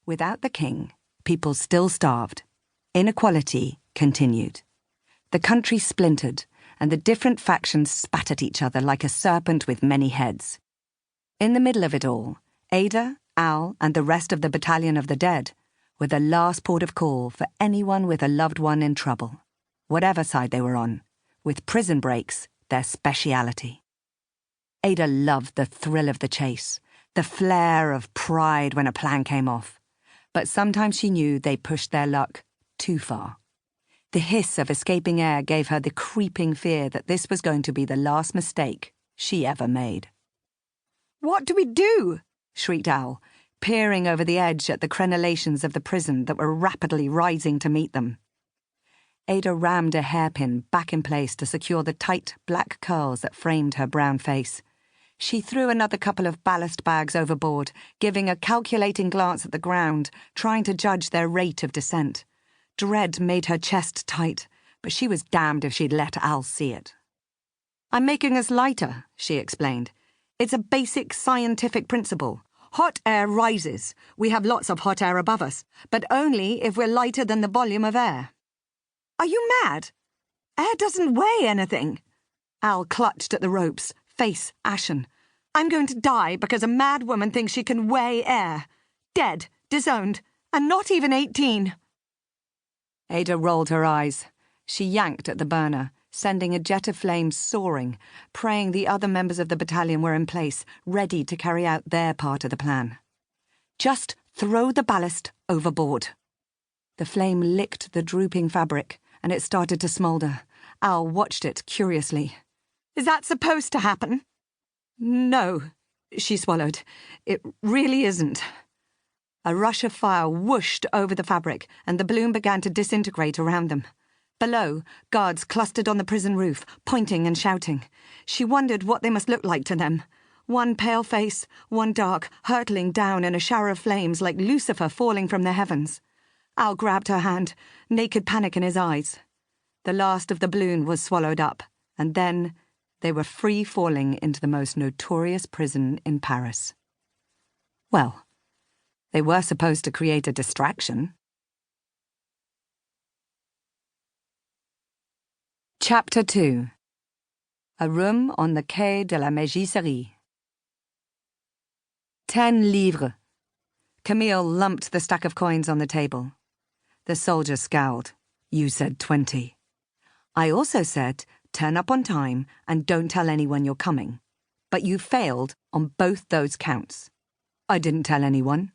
Without the king, people still starved. Inequality continued. The country splintered, and the different factions spat at each other like a serpent with many heads. In the middle of it all, Ada, Al, and the rest of the Battalion of the Dead were the last port of call for anyone with a loved one in trouble, whatever side they were on, with prison breaks their speciality. Ada loved the thrill of the chase, the flare of pride when a plan came off, but sometimes she knew they pushed their luck too far. The hiss of escaping air gave her the creeping fear that this was going to be the last mistake she ever made. "What do we do?" shrieked Al, peering over the edge at the crenellations of the prison that were rapidly rising to meet them. Ada rammed a hairpin back in place to secure the tight black curls that framed her brown face. She threw another couple of ballast bags overboard, giving a calculating glance at the ground, trying to judge their rate of descent. Dread made her chest tight, but she was damned if she'd let Al see it. "I'm making us lighter," she explained. "It's a basic scientific principle. Hot air rises. We have lots of hot air above us, but only if we're lighter than the volume of air." "Are you mad? Air doesn't weigh anything." Al clutched at the ropes, face ashen. "I'm going to die because a mad woman thinks she can weigh air. Dead, disowned, and not even 18. Ada rolled her eyes. She yanked at the burner, sending a jet of flame soaring, praying the other members of the battalion were in place, ready to carry out their part of the plan. "Just throw the ballast overboard." The flame licked the drooping fabric, and it started to smoulder. Al watched it curiously. "Is that supposed to happen?" "No," she swallowed. "It really isn't." A rush of fire whooshed over the fabric, and the balloon began to disintegrate around them. Below, guards clustered on the prison roof, pointing and shouting. She wondered what they must look like to them. One pale face, one dark, hurtling down in a shower of flames like Lucifer falling from the heavens. Al grabbed her hand, naked panic in his eyes. The last of the balloon was swallowed up, and then they were free falling into the most notorious prison in Paris. Well, they were supposed to create a distraction. Chapter 2. A room on the Quai de la Mégisserie. 10 livres. Camille lumped the stack of coins on the table. The soldier scowled. "You said 20. I also said, turn up on time and don't tell anyone you're coming. But you failed on both those counts." "I didn't tell anyone."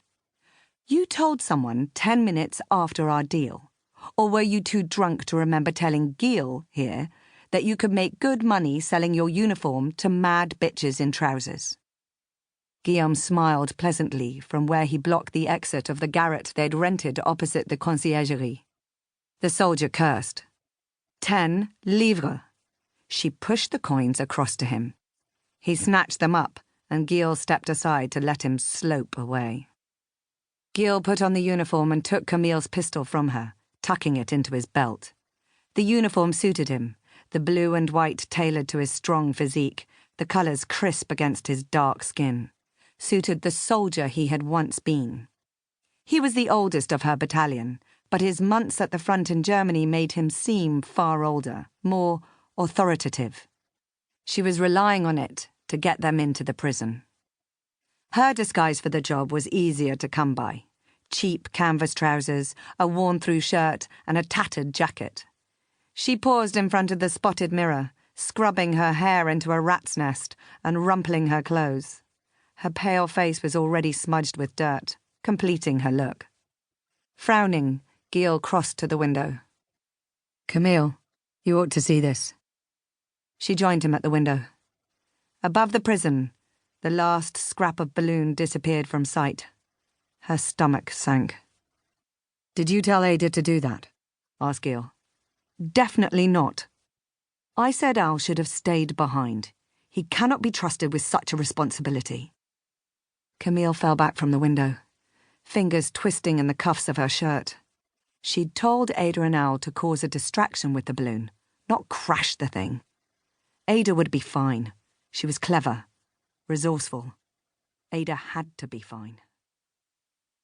"You told someone 10 minutes after our deal. Or were you too drunk to remember telling Gil here that you could make good money selling your uniform to mad bitches in trousers?" Guillaume smiled pleasantly from where he blocked the exit of the garret they'd rented opposite the conciergerie. The soldier cursed. 10 livres. She pushed the coins across to him. He snatched them up, and Gil stepped aside to let him slope away. Gil put on the uniform and took Camille's pistol from her, tucking it into his belt. The uniform suited him, the blue and white tailored to his strong physique, the colours crisp against his dark skin, suited the soldier he had once been. He was the oldest of her battalion, but his months at the front in Germany made him seem far older, more authoritative. She was relying on it to get them into the prison. Her disguise for the job was easier to come by. Cheap canvas trousers, a worn-through shirt, and a tattered jacket. She paused in front of the spotted mirror, scrubbing her hair into a rat's nest and rumpling her clothes. Her pale face was already smudged with dirt, completing her look. Frowning, Gil crossed to the window. "Camille, you ought to see this." She joined him at the window. Above the prison, the last scrap of balloon disappeared from sight. Her stomach sank. "Did you tell Ada to do that?" asked Gil. "Definitely not. I said Al should have stayed behind. He cannot be trusted with such a responsibility." Camille fell back from the window, fingers twisting in the cuffs of her shirt. She'd told Ada and Al to cause a distraction with the balloon, not crash the thing. Ada would be fine. She was clever, resourceful. Ada had to be fine.